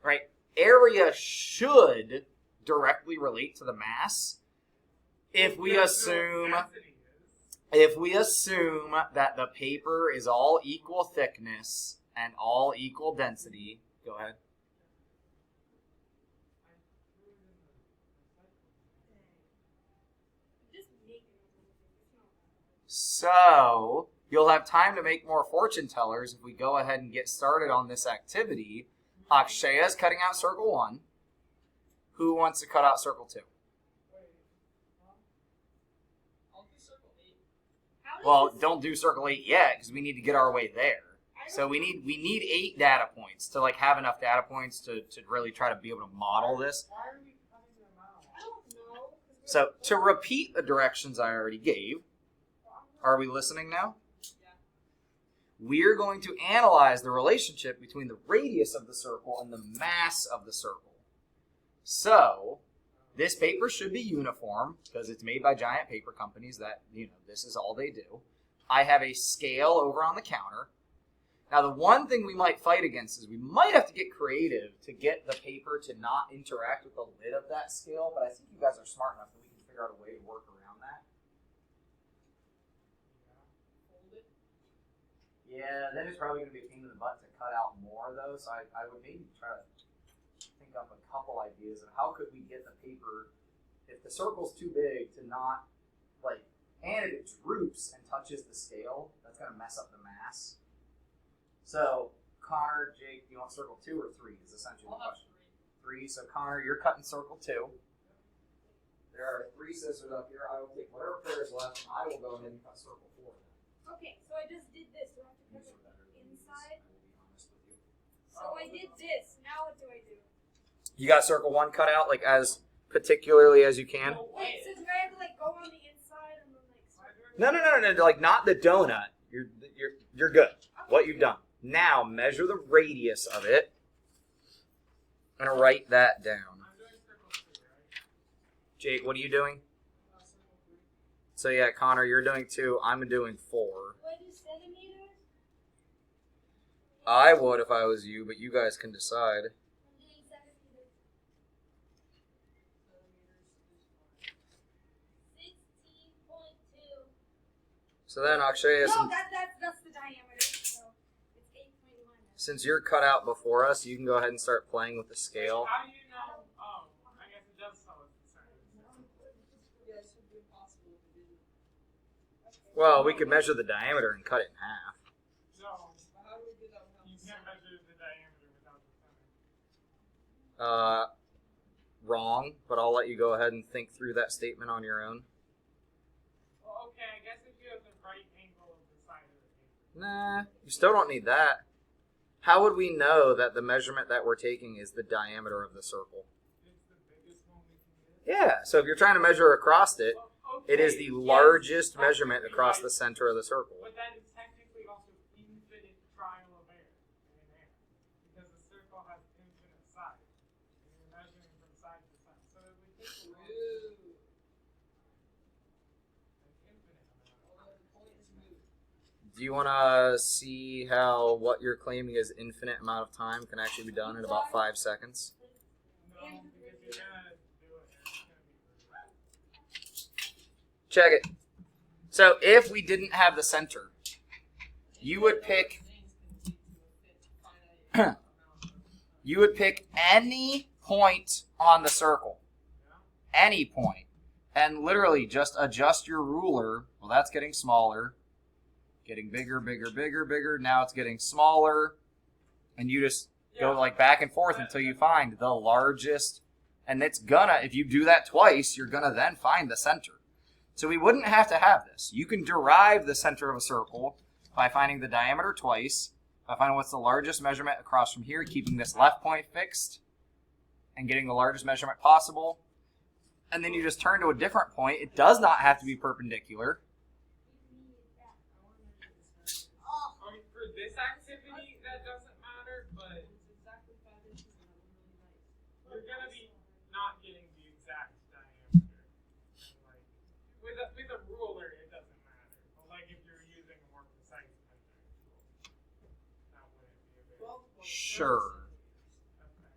right? Area should directly relate to the mass if we assume that the paper is all equal thickness and all equal density. Go ahead. So you'll have time to make more fortune tellers if we go ahead and get started on this activity. Akshaya's cutting out circle 1. Who wants to cut out circle 2? Well, don't do circle 8 yet because we need to get our way there. So we need 8 data points to like have enough data points to really try to be able to model this. Why are we cutting them out? I don't know. So to repeat the directions I already gave, are we listening now? Yeah. We're going to analyze the relationship between the radius of the circle and the mass of the circle. So this paper should be uniform because it's made by giant paper companies that, this is all they do. I have a scale over on the counter. Now, the one thing we might fight against is we might have to get creative to get the paper to not interact with the lid of that scale, but I think you guys are smart enough that we can figure out a way to work around that. Yeah, then it's probably going to be a pain in the butt to cut out more, though, so I would maybe try to think up a couple ideas of how could we get the paper, if the circle's too big, to not, and if it droops and touches the scale, that's going to mess up the mass. So, Connor, Jake, do you want circle 2 or 3 is essentially the question. 3. So, Connor, you're cutting circle 2. There are 3 scissors up here. I will take whatever pair is left, and I will go ahead and cut circle 4. Okay, so I just did this. Do I have to cut it inside? I will be honest with you. So I did this. Now what do I do? You got circle 1 cut out, as particularly as you can? Wait, so do I have to go on the inside and then No, not the donut. You're good. Okay. What you've done. Now measure the radius of it. I'm gonna write that down. Jake, what are you doing? So yeah, Connor, you're doing 2. I'm doing 4. Do I do centimeters? I would if I was you, but you guys can decide. I'm doing centimeters. 16.2. So then, Akshay, No, that's the diameter. So it's 8.1. Since you're cut out before us, you can go ahead and start playing with the scale. How do you know? Oh, I guess it does tell us the center. Yeah, it should be impossible to do. Well, we could measure the diameter and cut it in half. No. How do we do that without You the can't center? measure the diameter without the center. Wrong, but I'll let you go ahead and think through that statement on your own. Well, okay, I guess if you have the right angle of the side of the paper. Nah, you still don't need that. How would we know that the measurement that we're taking is the diameter of the circle? It's the biggest one we can get. Yeah, so if you're trying to measure across it, Okay, it is the yes, largest that's measurement technically across right, the center of the circle. But that is technically also infinite trial of error in air. Because the circle has infinite sides. And you're measuring from side to side. So it would take a long an infinite amount. Do you want to see how what you're claiming is infinite amount of time can actually be done in about 5 seconds? No, because you're gonna do it and it's gonna be Check it. So if we didn't have the center, you would pick any point on the circle. Any point. And literally just adjust your ruler. Well, that's getting smaller. Getting bigger, bigger, bigger, bigger. Now it's getting smaller. And you just go back and forth until you find the largest. And it's gonna, if you do that twice, you're gonna then find the center. So we wouldn't have to have this. You can derive the center of a circle by finding the diameter twice, by finding what's the largest measurement across from here, keeping this left point fixed, and getting the largest measurement possible. And then you just turn to a different point. It does not have to be perpendicular. For this activity, that doesn't matter, but you're gonna be not getting the exact diameter. With a ruler, it doesn't matter. But if you're using a more precise measuring tool, that wouldn't be a big. Sure. Okay.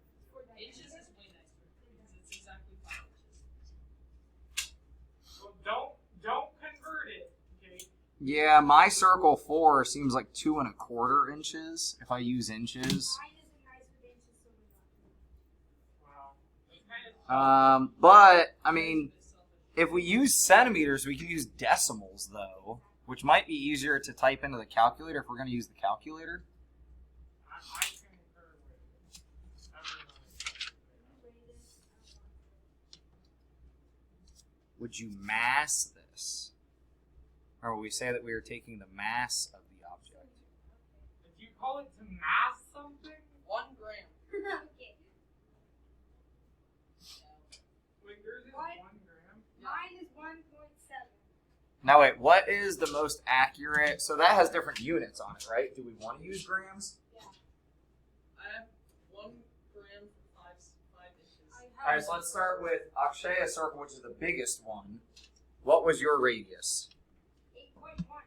Yeah, my circle 4 seems like 2 1/4 inches if I use inches. Mine isn't nice with inches, so we got Wow. But I mean, if we use centimeters, we can use decimals though, which might be easier to type into the calculator if we're going to use the calculator. I concur with everybody. Would you mass this? Or would we say that we are taking the mass of the object? If you call it to mass something, 1 gram. Okay. like yours is What? 1 gram. Mine is 1.7. Now wait, what is the most accurate? So that has different units on it, right? Do we want to use grams? I have 1 gram for 5 inches. All right, so let's start with Akshaya's circle, which is the biggest one. What was your radius? 8.1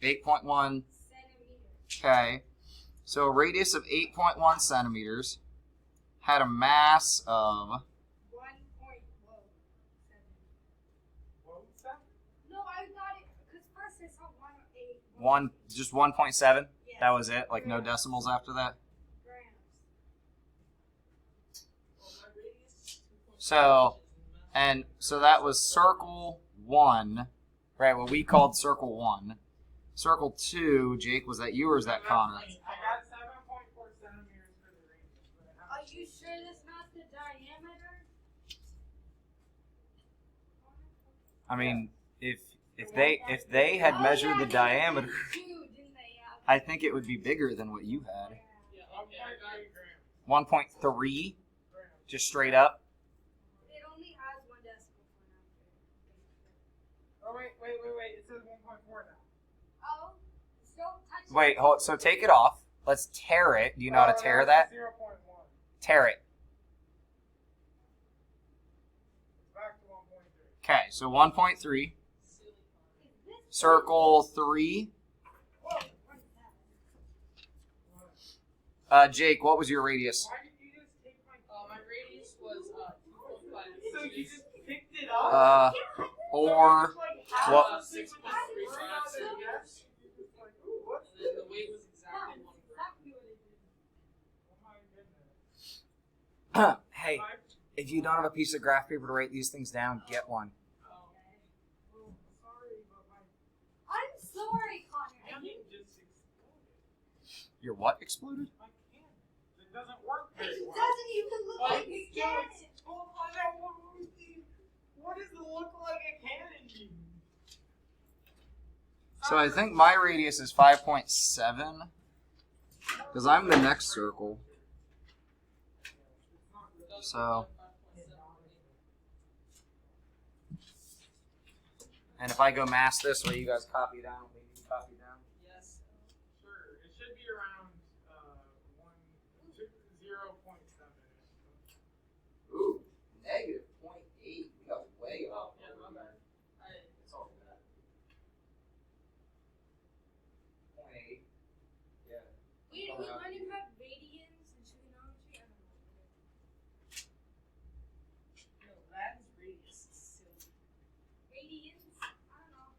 8.1. centimeters. Okay. So a radius of 8.1 centimeters had a mass of 1.7. What was that? No, I thought it because first I saw 1.8. just 1.7. Yes. That was it. Like no decimals after that. grams. Well, my radius is 2.5 So, inches. so that was circle 1, right? What we called circle 1. Circle 2, Jake, was that you or is that Connor? I got 7.4 centimeters for the radius. But I Are haven't- you sure that's not the diameter? I mean, if they had measured the diameter, Didn't they? I think it would be bigger than what you had. Yeah, 1.3 okay, I got it. grams. 1.3, Grams. just straight up. It only has 1 decimal point after. Oh wait! It says 1.4 now. Oh, still touch it. Wait, hold. So take it off. Let's tear it. Do you know how to tear that? 0.1. Tear it. It's back to 1.3. Okay, so 1.3. Silly Connor. Is this Circle 3. Whoa, what is that? What? Jake, what was your radius? Why did you just take my? My radius was 2.5 inches. So you just picked it up? Or what? 6.35 Yes. centimeters. It's like, ooh, what's And then the weight was exactly 1 gram. Exactly what it is. Oh my goodness. Hey, if you don't have a piece of graph paper to write these things down, get one. Oh, sorry, but my I'm sorry, Connor. can just exploded. Your what exploded? My can. It doesn't work very It well. doesn't even look But like it's a cannon. Well, I don't want to see. What does it look like a cannon mean? So I think my radius is 5.7. Because I'm the next circle. So, and if I go mass this way, you guys copy down. Maybe you copy down. Yes. Sure, it should be around 0.7. Ooh, negative 0.8. We got way off. Yeah, my bad. It's all good. 0.8. Yeah. Wait, are we learning about radians and trigonometry? I don't know. No, Latin's radius is silly. Radians? I don't know.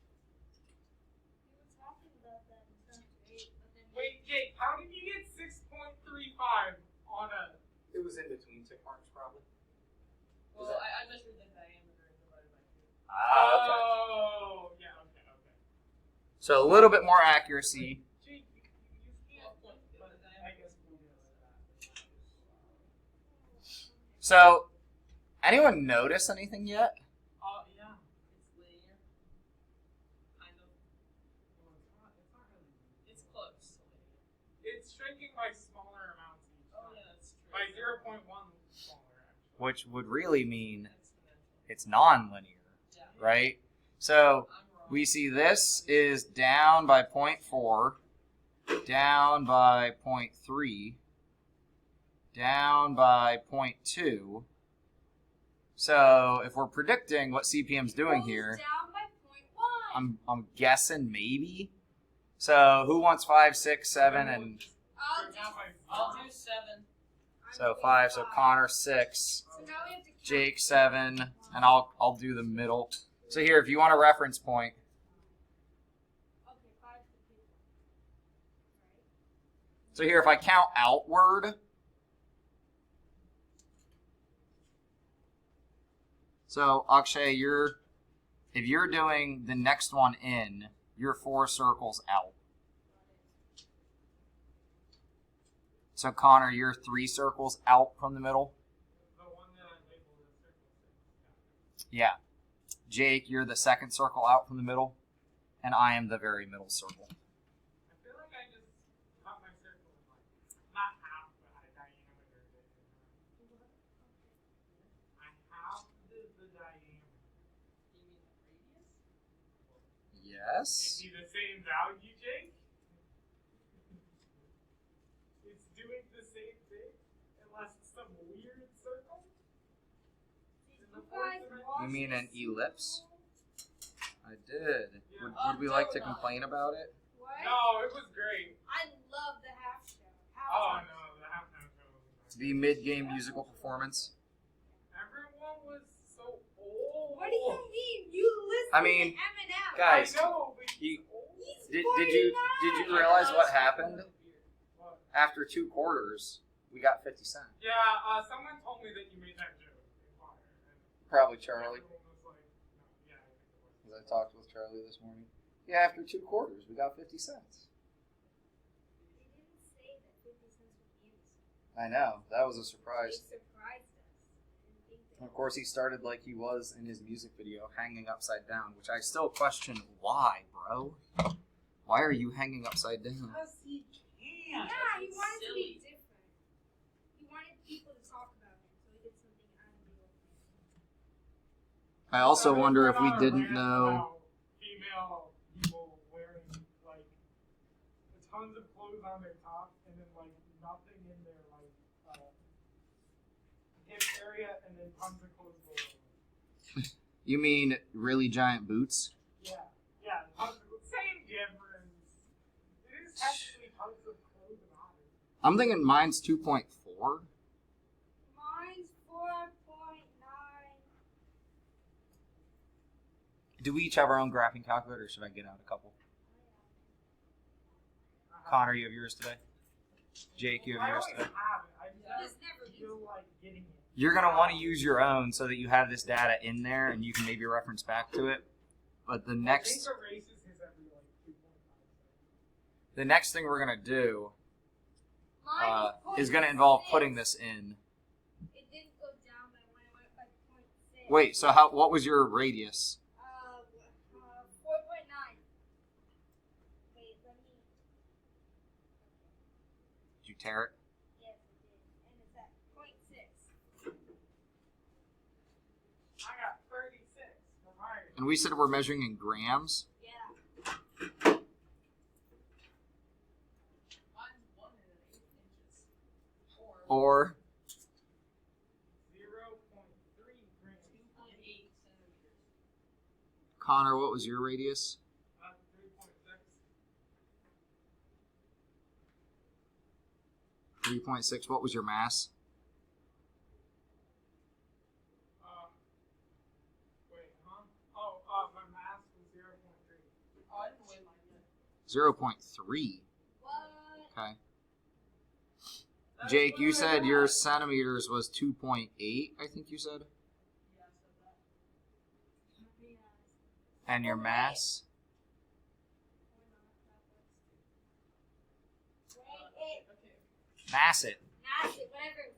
We were talking about that in terms of 8, but then Wait, Jake, how did you get 6.35 on a? It was in between tick marks, probably. Well, I measured the diameter and divided by 2. Oh, yeah, okay. So a little bit more accuracy. Jake, you can't. But I guess we'll get to that. So, anyone notice anything yet? Yeah. It's linear. Kind of. Well, it's not really. It's close to linear. It's shrinking by smaller amounts each Oh, time. yeah, that's true. By 0.1 smaller, actually. Which would really mean Exponential. it's non-linear, Yeah. right? So I'm wrong. we see this is down by 0.4, down by 0.3, down by 0.2. So if we're predicting what CPM's doing goes here, down by 0.1. I'm guessing maybe. So who wants 5, 6, 7, and I'll Go do, down by I'll 4. do 7. so 5. So Connor 6, So now we have to count. Jake 7, and I'll do the middle. So here, if you want a reference point, Okay. So here, if I count outward, so Akshay, if you're doing the next one in, you're 4 circles out. So Connor, you're 3 circles out from the middle. The one that I labeled as circle 6. Yeah. Jake, you're the 2nd circle out from the middle, and I am the very middle circle. I feel like I just cut my circle in like not half, but I diameter it. I halved the diameter. You mean the radius? Yes. Is he the same value, Jake? It's doing the same thing, unless it's some weird circle. In the fourth dimension? You mean an ellipse? I did. Yeah. Would we like to complain about it? What? No, it was great. I love the half show. Oh no, the halftime show was amazing. The mid-game musical performance. Everyone was so old. What do you mean? You listen I mean, to Eminem. guys, I know, but you- he's old. He's Did 49. you realize what happened? What? After 2 quarters, we got 50 cents. Yeah, someone told me that you made that joke in choir. And Probably Charlie, everyone was like, no, yeah, I think it was. because I talked with Charlie this morning. Yeah, after 2 quarters, we got 50 cents. They didn't say that 50 cents would be in this. I know, that was a They surprise. surprised us. I didn't think And that. of course, he started like he was in his music video, hanging upside down, which I still question why, bro. Why are you hanging upside down? Because he can. Yeah, he It's wanted to be silly. different. He wanted people to talk about him, so he did something out of the ordinary. I also So wonder if went we on a didn't rant know. about female people wearing like tons of clothes on their top and then like nothing in their like hip area and then tons of clothes below. You mean really giant boots? Yeah, tons of, same difference. It is technically tons of clothes about it. I'm thinking mine's 2.4. Mine's 4.9. Do we each have our own graphing calculator, or should I get out a couple? Connor, you have yours today? Jake, you have I yours always today? have it. I Just never feel like getting it. You're going to want to use your own so that you have this data in there and you can maybe reference back to it. But the Jake next erases his every like 2.5 seconds. the next thing we're going to do Mine is going to involve 0.6. putting this in. It didn't go down by when I went by 0.6. Wait, so what was your radius? 4.9. Wait, let me. Did you tear it? Yes, it did. And it's at 0.6. I got 36 for mine. And we said we're measuring in grams. Yeah. Mine's 1 1/8 inches. Or 0.3 grams. 2.8 centimeters. Connor, what was your radius? 3.6. 3.6. What was your mass? Wait, huh? My mass was 0.3. Oh, I didn't weigh mine yet. 0.3. What? Okay. That's Jake, you what I said your had. centimeters was 2.8, I think you said. Yeah, I said that. And your mass? Wait, Okay. Mass it. Mass it, whatever.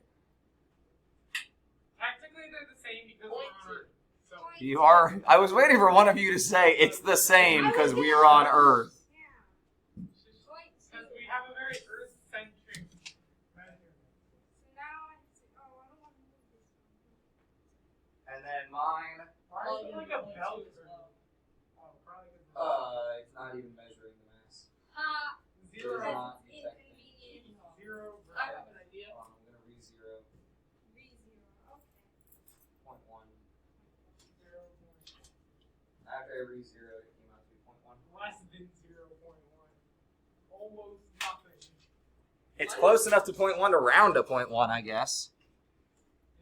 Technically, they're the same because we're on Earth. So, You are. I was waiting for one of you to say it's the same because we are on Earth. Yeah. because we have a very Earth-centric measurement. So now I have to. Oh, I don't want to move this one. And then mine. Why Well, is it you're like a going belt? to as well. Oh, probably because It's not even measuring the mass. zero. It's not Because it's inconvenient. Zero I grams. have an idea. I'm gonna re-zero Re-zero. Okay. 0.1. 0. After I re-zeroed, it came out to be 0.1. Less than 0.1. Almost nothing. It's close enough to 0.1 to round to 0.1, I guess.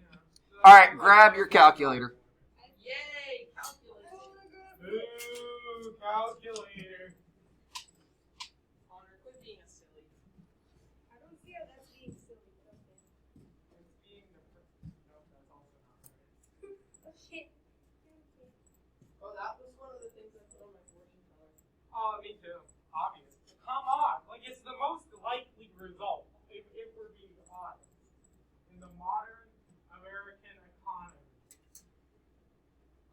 Yeah. All right, grab your calculator. Yay, calculator. Ooh, calculator. Connor, quit being a silly. I Oh, that was one of the things I put on my fortune teller. Oh, me too. Obvious. Come on. Like, it's the most likely result, if we're being honest, in the modern American economy.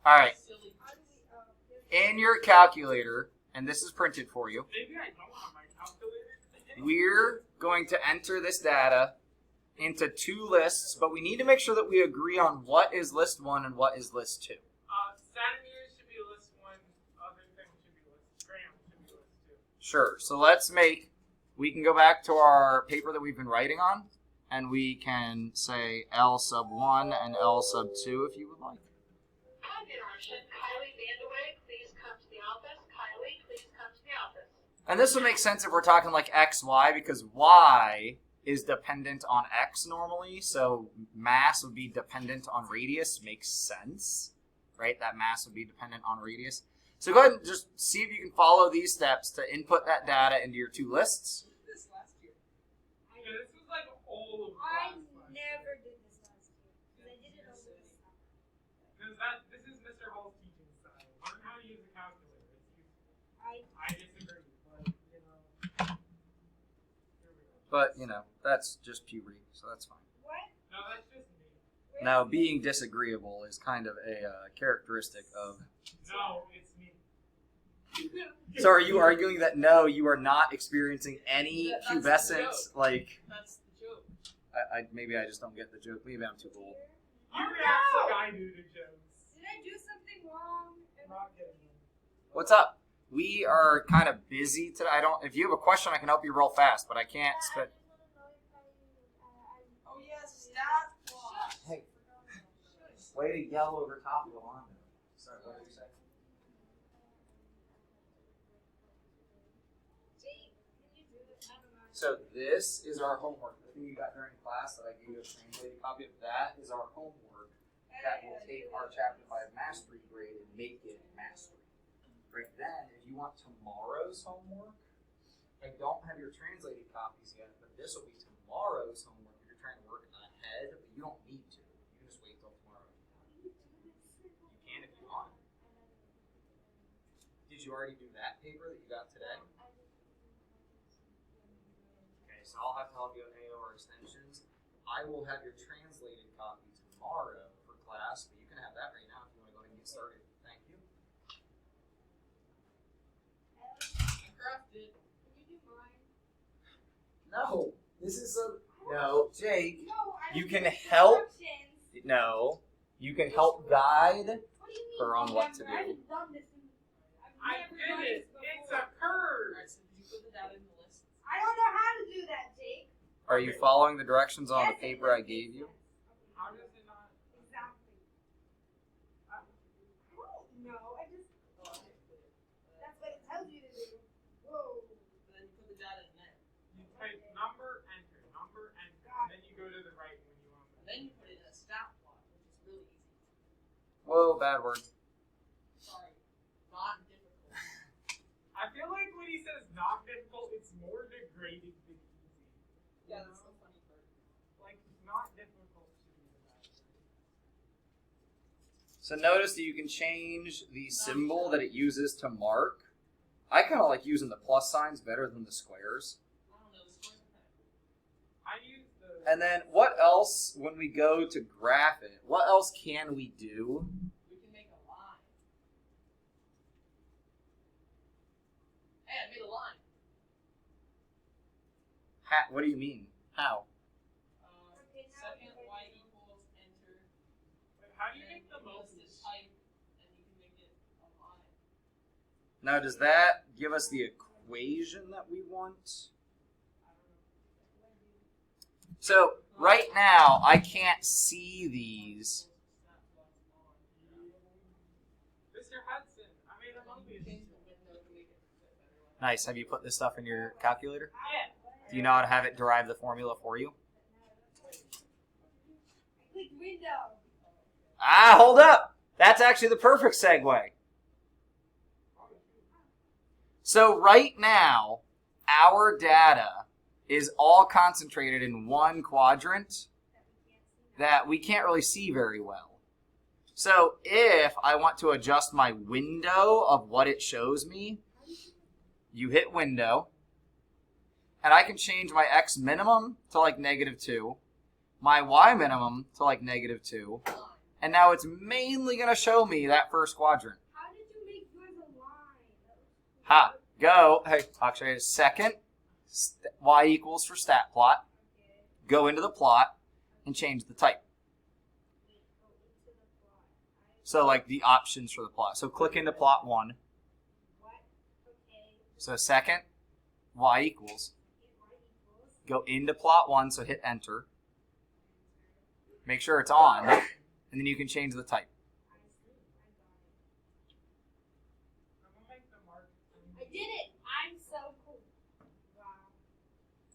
All right. Silly. In your calculator, and this is printed for you, Maybe I don't have my calculator today. we're going to enter this data into two lists, but we need to make sure that we agree on what is list 1 and what is list 2. Centimeters should be list 1, other things should be list, grams should be list 2. Sure. So we can go back to our paper that we've been writing on, and we can say L sub 1 and L sub 2 if you would like. Kylie Vandaway, please come to the office. Kylie, please come to the office. And this would make sense if we're talking like X, Y, because Y is dependent on X normally, so mass would be dependent on radius. Makes sense, right? That mass would be dependent on radius. So go ahead and just see if you can follow these steps to input that data into your two lists. We did this last year. Yeah, this was like all of I class. never did this last year. Because I did it over the summer. Because this is Mr. Hall's teaching style. Learn how to use a calculator. It's useful. I disagree, but, you know, here we go. But, that's just puberty, so that's fine. What? No, that's just me. Now, being disagreeable is kind of a characteristic of... No, it's me. So are you arguing that, no, you are not experiencing any That's the pubescence? joke. Like, That's the joke. maybe I just don't get the joke. Maybe I'm too old. You react like I do to jokes. Did I do something wrong? I'm not getting it. What's up? We are kind of busy today. If you have a question, I can help you real fast, but I can't spit. Oh, yes, stat plot. Hey, way to yell over top of the line. Sorry, what did you say? So this is our homework. The thing you got during class that I gave you a translated copy of, that is our homework that will take our Chapter 5 mastery grade and make it mastery. Right then, if you want tomorrow's homework, I don't have your translated copies yet, but this will be tomorrow's homework if you're trying to work ahead, but you don't need to. You can just wait till tomorrow. You can if you want. Did you already do that paper that you got today? Okay, so I'll have to help you on AOR extensions. I will have your translated copy tomorrow for class, but you can have that right now if you want to go ahead and get started. Thank you. Crafted. Can you do mine? No, this is no, Jake. No, I You don't can do help. instructions. No, you can help guide What do you mean? her on what to November? I do. haven't done this I never did done it. this It's before. a curve. Alright, so did you put the data in the list? I don't know how to do that, Jake. Are you following the directions on the Yes, it paper I does gave make you? sense. How does it not? Exactly. I don't know. I just, Oh, I didn't put it. that's what it tells you to do. Whoa. But then you put the data in there. You type number, enter, and then you go to the right when you want And then you put it in a stat plot, which is really easy. Whoa, bad word. Sorry. Not difficult. I feel like when he says not difficult, it's more degrading than easy. Yeah, that's the funny part. Like, not difficult should be the bad word. So notice that you can change the symbol that it uses to mark. I kind of like using the plus signs better than the squares. I don't know, the squares are kind of cool. I use the. And then what else, when we go to graph it, what else can we do? We can make a line. Hey, I made a line. What do you mean? How? Okay, now Second we- y equals enter. But how do you And make the then most? list is type, and you can make it a line. Now, does that give us the equation that we want? So, right now, I can't see these. Mr. Hudson, I made a monkey. Change the window to make it fit better. Nice. Have you put this stuff in your calculator? Yeah. Do you know how to have it derive the formula for you? I clicked window. Ah, hold up. That's actually the perfect segue. So right now, our data is all concentrated in one quadrant that we can't really see very well. So if I want to adjust my window of what it shows me, you hit window, and I can change my x minimum to like -2, my y minimum to like -2, and now it's mainly going to show me that first quadrant. How did you make yours a line? Ha, go, hey, actually, second, y equals for stat plot, Okay. go into the plot, and change the type. Wait, go into the plot. So like the options for the plot. So click into plot 1. What? Okay. So second, y equals. Y equals. Go into plot 1, so hit enter. Make sure it's on, and then you can change the type. I see. I got it. I'm gonna make the mark. I did it. I'm so cool. Wow.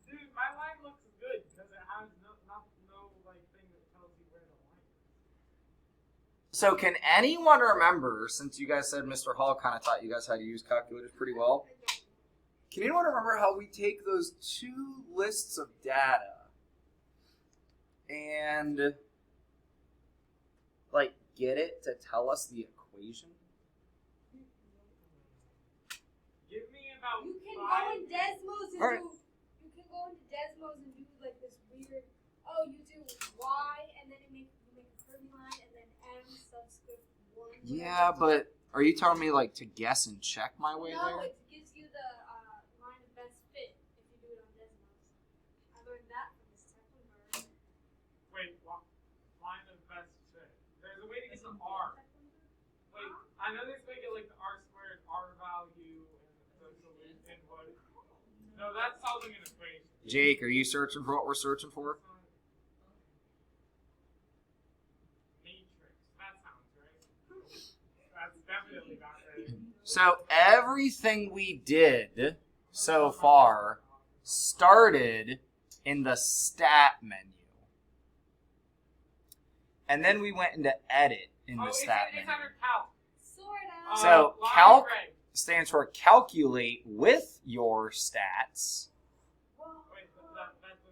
Dude, my line looks good because it has no like thing that tells you where the line is. So can anyone remember, since you guys said Mr. Hall kind of taught you guys how to use calculators pretty well, can anyone remember how we take those two lists of data and like get it to tell us the equation? Give me about You can go 5 in Desmos and Alright. do. You can go into Desmos and do like this weird. Oh, you do Y and then you make a curvy line and then M subscript 1. Yeah, but are you telling me like to guess and check my way No, there? it gives you the line of best fit if you do it on Desmos. I learned that from this Techniverse. Wait, line of best fit. There's a way to get the R. Wait, I know there's a way to get like the R squared, R value, and the what. No, that's solving an equation. Jake, are you searching for what we're searching for? Matrix. That sounds right. That's definitely not right. So everything we did so far started in the stat menu. And then we went into edit in the stat it's menu. under calc. Sorta. So line calc break. stands for calculate with your stats. Whoa. Wait, that doesn't.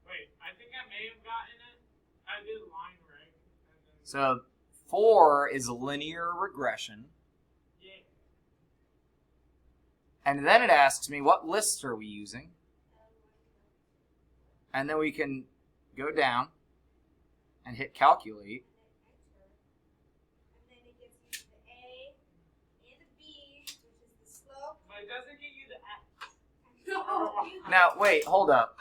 Wait, I think I may have gotten it. I did line reg. And then, So 4 is linear regression. yeah. And then it asks me, what lists are we using? And then we can go down and hit calculate. And then it gives you the A and the B, which is the slope. But it doesn't give you the X. No. Now, wait, hold up.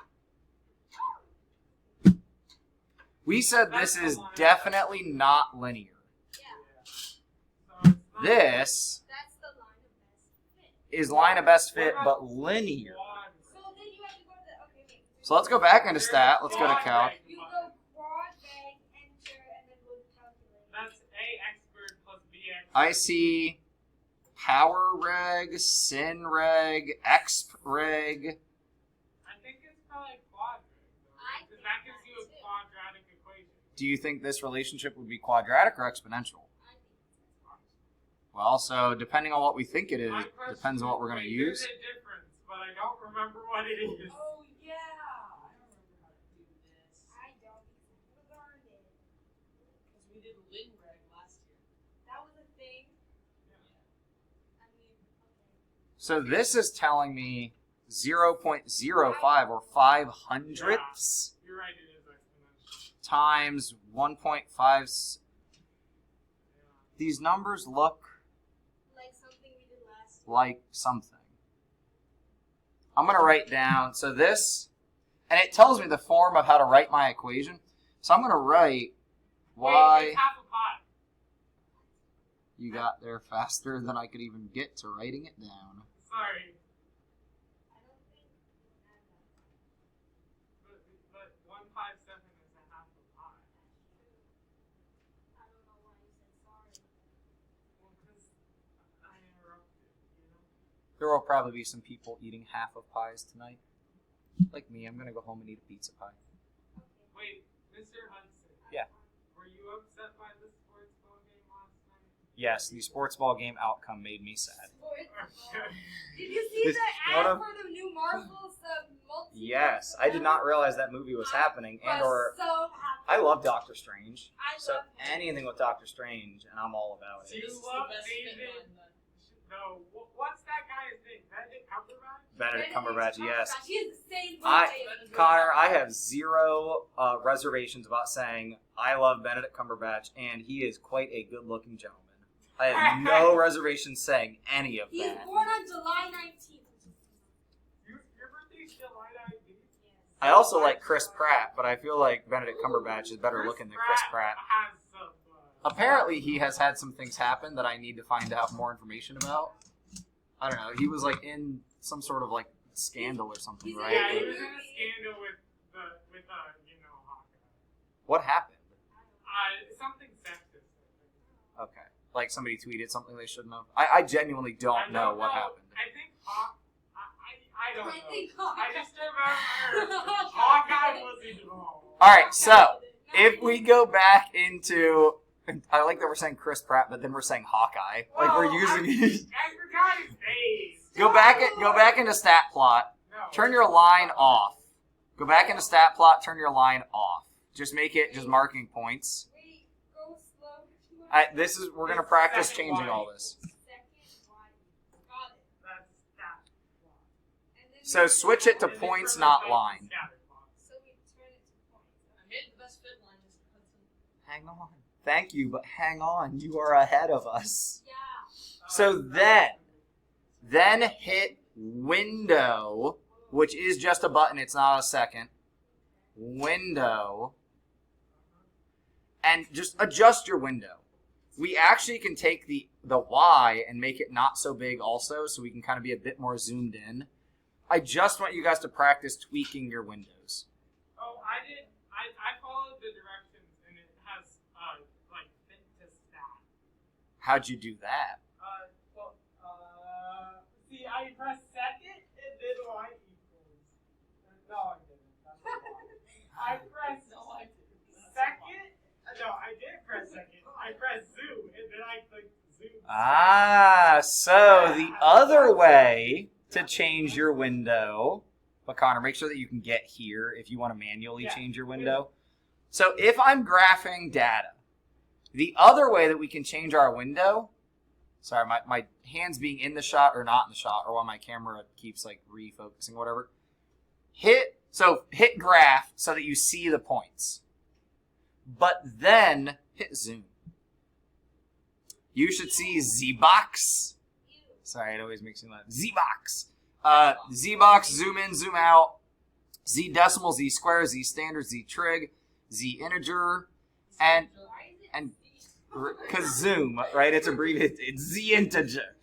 We said this is definitely not linear. Yeah, So it's not This that's the line of best fit. is line of best fit, What but about linear. quad So then you have to go to the. Okay, wait. So let's go back into stat. Let's go to calc. You go quad reg, enter, and then go to calculate. That's AX squared plus BX. I see power reg, sin reg, exp reg. I think it's probably quad reg, though. I Because think that gives you a that too. quadratic equation. Do you think this relationship would be quadratic or exponential? I think it's Well, so depending on what we think it is, My question depends on what we're going to wait, use. There's a difference, but I don't remember what it is. Oh yeah. I don't remember how to do this. I don't because I never learned it. Because we did lin reg last year. That was a thing. Yeah. I mean, okay. So this is telling me 0.05 or 5 hundredths You're right, it is exponential. times 1.5. Yeah. These numbers look Like something we did last year. like something. I'm going to write down, so this, and it tells me the form of how to write my equation. So I'm going to write Wait, y. it's half a pi. You got there faster than I could even get to writing it down. Sorry. I don't think we can add that. But 157 is a half a pi. That's true. I don't know why you said sorry. Well, because I interrupted, you know? There will probably be some people eating half of pies tonight. Like me, I'm going to go home and eat a pizza pie. Okay. Wait, Mr. Hudson. Yeah. Were you upset by the sports ball game last night? Yes, the sports ball game outcome made me sad. Did you see This the one ad of- for the new Marvels? Yes, I did not realize that movie was happening, and or so happy. I love Doctor Strange. I So love him. anything with Doctor Strange, and I'm all about Do it. you This is the love best fit David? line then. No, what's that guy's name? Benedict Cumberbatch? Benedict Cumberbatch, yes. He has the same I- birthday. Connor, I have zero reservations about saying I love Benedict Cumberbatch, and he is quite a good-looking gentleman. I have no reservations saying any of He's that. born on July 19th. Your birthday's July 19th? I also like Chris Pratt, but I feel like Benedict Cumberbatch is better looking than Chris Pratt. Has some, Apparently, he has had some things happen that I need to find out more information about. I don't know. He was like in some sort of like scandal or something, He's right? Yeah, he was in a scandal with Hawkeye. What happened? Something sexist. I think. Okay. Like somebody tweeted something they shouldn't have. I genuinely don't know what happened. I think I don't know. think I just remember Hawkeye was involved. Alright, so if we go back into, I like that we're saying Chris Pratt, but then we're saying Hawkeye. Like we're using. I forgot his name. Go back into stat plot. No. Turn your line off. Go back into stat plot. Turn your line off. Just make it just marking points. Wait, go slow. We're gonna practice changing all this. So switch it to points, not line. So we turn it to points. I made the best fit line, Mr. Hudson. Hang on. Thank you, but hang on. You are ahead of us. Yeah. So then hit window, which is just a button. It's not a second. Window. And just adjust your window. We actually can take the Y and make it not so big also, so we can kind of be a bit more zoomed in. I just want you guys to practice tweaking your windows. Oh, I did. I followed the directions, and it has like fit to stat. How'd you do that? See, I pressed second, and then Y equals. No, I didn't. That's a lie. I pressed No, I didn't. second. No, I did press second. I pressed zoom, and then I clicked zoom. Ah, so the other way to change your window, but Connor, make sure that you can get here if you want to manually change your window. So if I'm graphing data, the other way that we can change our window, sorry, my hands being in the shot or not in the shot, or while my camera keeps like refocusing, whatever. Hit graph so that you see the points. But then hit zoom. You should see Z-Box. Sorry, it always makes me laugh. Z-Box. Z-Box, zoom in, zoom out. Z decimal, Z square, Z standard, Z trig, Z integer, and because zoom, right? It's abbreviated. It's Z integer.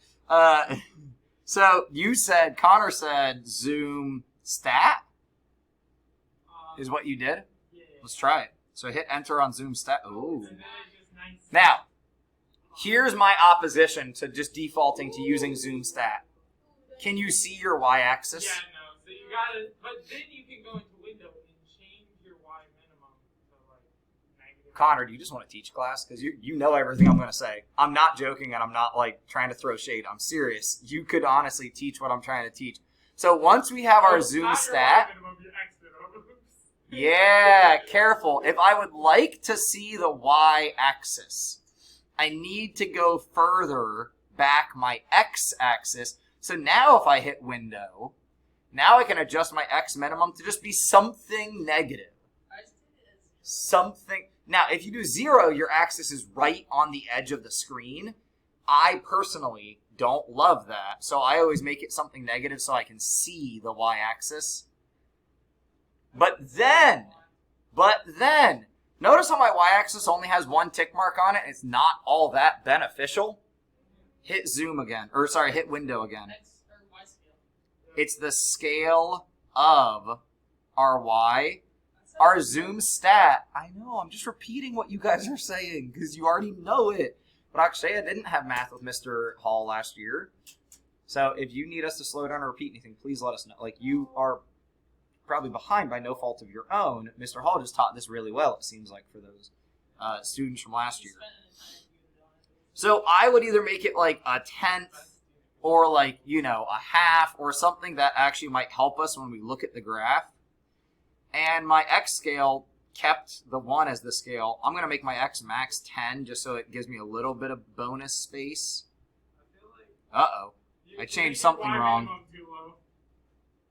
So Connor said zoom stat is what you did. Yeah. Let's try it. So hit enter on zoom stat. Ooh. And then it just nice. Now, here's my opposition to just defaulting to using zoom stat. Can you see your y-axis? Yeah, no. So you gotta, but then you can go into window and change your Y minimum to like negative. Connor, do you just want to teach class? Because you know everything I'm going to say. I'm not joking, and I'm not like trying to throw shade. I'm serious. You could honestly teach what I'm trying to teach. So once we have our zoom Not your stat, Y minimum, your X minimum. yeah, careful. If I would like to see the y-axis, I need to go further back my x-axis. So now if I hit window, now I can adjust my x minimum to just be something negative. I just did it as Something. Now, if you do 0, your axis is right on the edge of the screen. I personally don't love that. So I always make it something negative so I can see the y-axis. But then, notice how my y-axis only has one tick mark on it. It's not all that beneficial. Hit zoom again. Or sorry, hit window again. X or Y scale. It's the scale of our y. Our zoom stat. I know, I'm just repeating what you guys are saying because you already know it. But actually, I didn't have math with Mr. Hall last year. So if you need us to slow down or repeat anything, please let us know. Like, you are probably behind by no fault of your own. Mr. Hall just taught this really well, it seems like, for those students from last year. Spent an entire unit on it. So I would either make it like a tenth or like, a half or something that actually might help us when we look at the graph. And my X scale, kept the 1 as the scale, I'm going to make my x max 10 just so it gives me a little bit of bonus space. I feel like Uh-oh. I changed you made something your Y wrong. minimum too low.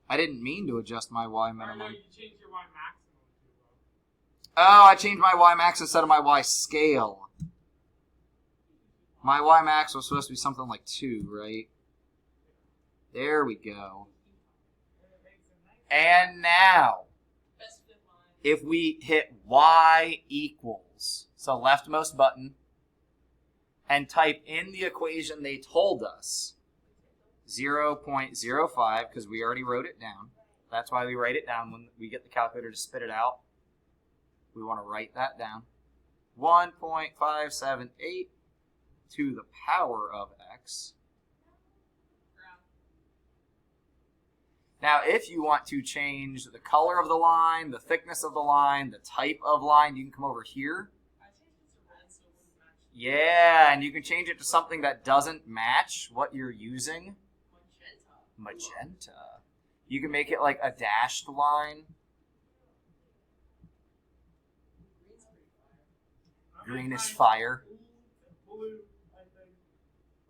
I didn't mean to adjust my y Or no, minimum. you changed your Y maximum too low. Oh, I changed my y max instead of my y scale. My y max was supposed to be something like 2, right? There we go. And it makes it nice. And now, Best fit line. if we hit y equals, so leftmost button, and type in the equation they told us, 0.05, because we already wrote it down. That's why we write it down when we get the calculator to spit it out. We want to write that down. 1.578 to the power of x. Now, if you want to change the color of the line, the thickness of the line, the type of line, you can come over here. I changed it to red so it wouldn't match. Yeah, and you can change it to something that doesn't match what you're using. Magenta. You can make it like a dashed line. Green's pretty fire. Green is fire. Blue, I think.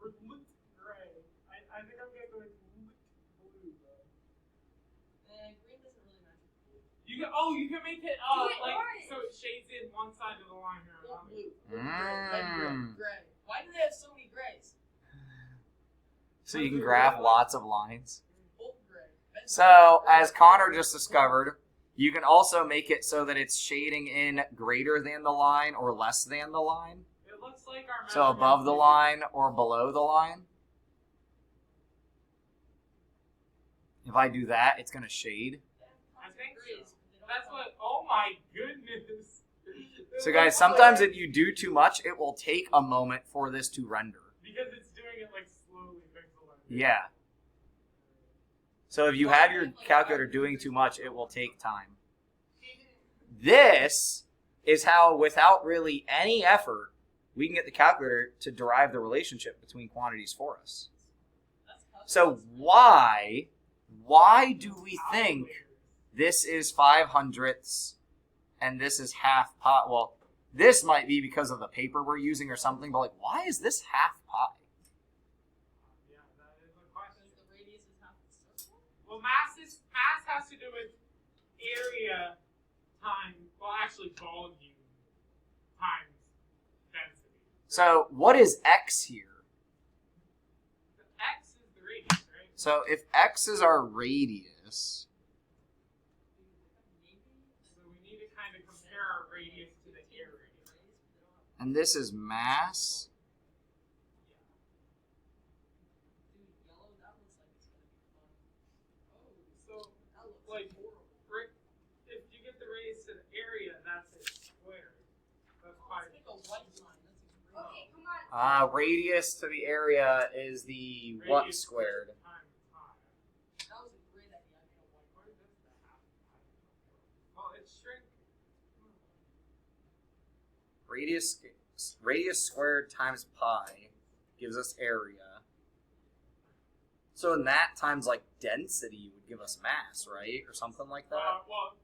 Or lit gray. I think I'm gonna go with lit blue though. Green doesn't really match with blue. You can make it Do it like orange. so it shades in one side of the line here. Or blue. Mm. Gray. Why do they have so many grays? So you can graph lots of lines. Both gray. So, as Connor just discovered, you can also make it so that it's shading in greater than the line or less than the line. It looks like our So above the line or below the line. If I do that, it's going to shade. I think so. That's what. Oh my goodness. So guys, sometimes if you do too much, it will take a moment for this to render. because it's doing it like slowly pixel. Yeah. So if you have your calculator doing too much, it will take time. This is how, without really any effort, we can get the calculator to derive the relationship between quantities for us. So why do we think this is 5/100ths and this is half pi? Well, this might be because of the paper we're using or something, but like, why is this half pi? Yeah, that is a question. The radius is half the circle? Well, mass has to do with area times, well, actually volume times density. So what is x here? The x is the radius, right? So if x is our radius, So we need to kind of compare our radius to the area. and this is mass, So, like, if you get the radius to the area, that's it squared. That's pi. Okay, come on. radius to the area is the what Radius squared? times pi. What is this? The half pi. Well, it's shrink. Radius squared times pi gives us area. So in that times like density would give us mass, right? Or something like that? Well,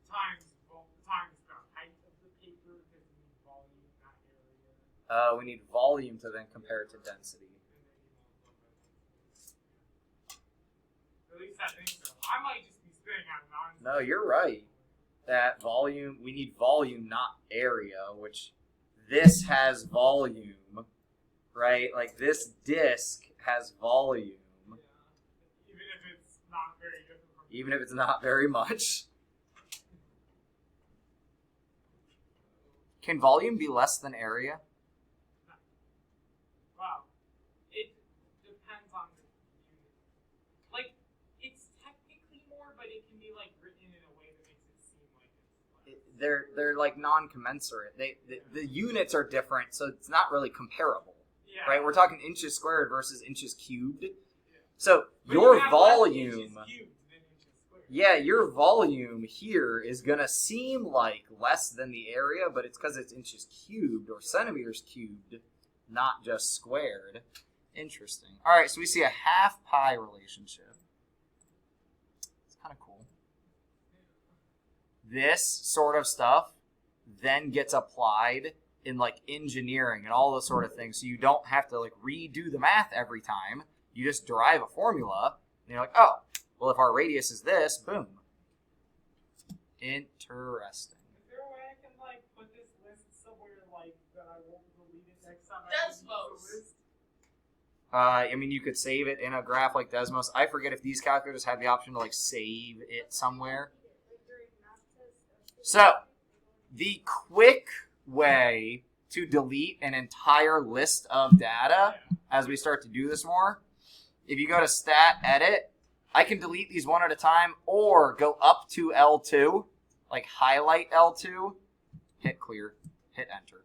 times the height of the paper because we need volume, not area. We need volume to then compare it to density. At least I think so. I might just be spitting out nonsense. No, you're right. That volume, we need volume, not area, which this has volume, right? Like this disc has volume, Yeah. Even if it's not very different from even if it's not very much. Can volume be less than area? Well, it depends on the unit. Like, it's technically more, but it can be like written in a way that makes it seem like it's less. They're like non-commensurate. The units are different, so it's not really comparable, Yeah. right? We're talking inches squared versus inches cubed. Yeah. So But your you have less volume, inches cubed than inches squared. yeah, your volume here is gonna seem like less than the area, but it's because it's inches cubed or centimeters cubed, not just squared. Interesting. All right, so we see a half pi relationship. It's kind of cool. This sort of stuff then gets applied in like engineering and all those sort of things. So you don't have to like redo the math every time. You just derive a formula and you're like, oh, well, if our radius is this, boom. Interesting. Is there a way I can like put this list somewhere like that I won't delete it next time I use the Desmos. list? I mean, you could save it in a graph like Desmos. I forget if these calculators have the option to like save it somewhere. So, the quick way to delete an entire list of data as we start to do this more, if you go to Stat Edit, I can delete these one at a time or go up to L2, like highlight L2, hit clear, hit enter.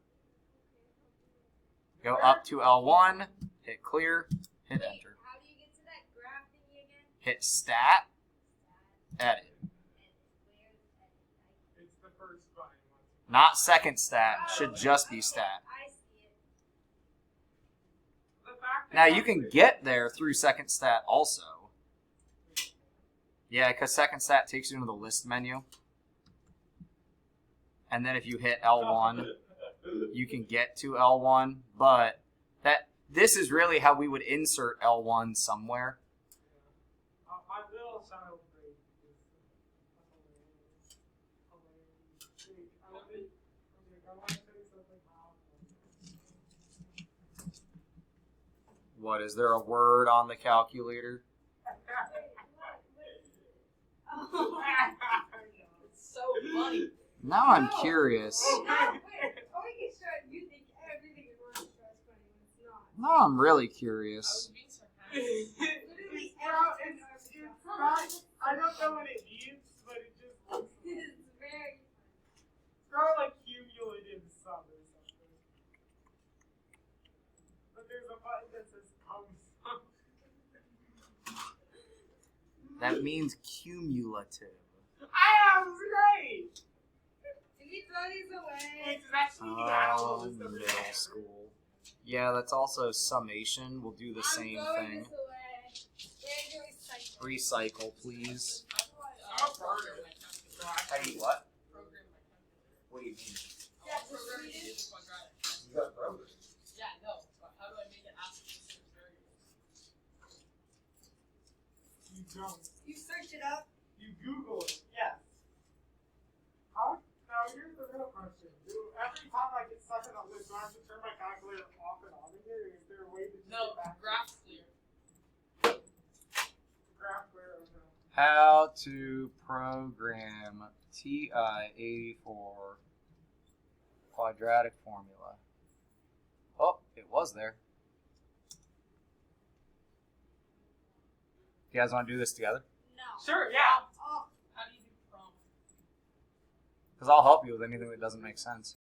Go up to L1, hit clear, hit enter. How do you get to that graph thingy again? Hit Stat, Edit. It's the first line. Not second stat, should just be stat. I see it. The fact that Now you can get there through second stat also. Yeah, because second stat takes you into the list menu. And then if you hit L1, you can get to L1, but this is really how we would insert L1 somewhere. my little child grade is hilarious. I want to say something What, is there a word on the calculator? It's so funny. Now I'm curious. Wait, oh, you start, you think everything is wrong, funny when it's not. Now I'm really I was curious. being sarcastic. Literally it's not, I don't know what it means, but it just looks It's very. it's probably like cumulative sum or something. But there's a button that says come sum. That means cumulative. Ah, it was great! Did we throw these away? It's actually the Oh, actual list of middle the school. Yeah, that's also summation. We'll do the same I'm throwing thing. this away. We're going to recycle. Recycle, please. I'm a program my calculator. How do you what? Program my calculator. What do you mean? Yeah, I'll program it to do the quadratic. You got programs. Yeah, I know, but how do I make it ask for these variables? You don't. You search it up. You Google it, yes. How? Now here's the real question. Every time I get stuck in a list, do I have to turn my calculator off and on again? Is there a way to just No, get back graph clear. to graph where or no? How to program TI84 quadratic formula. Oh, it was there. You guys want to do this together? No. Sure, yeah. Oh, How do you do prompt? Because I'll help you with anything that doesn't make sense.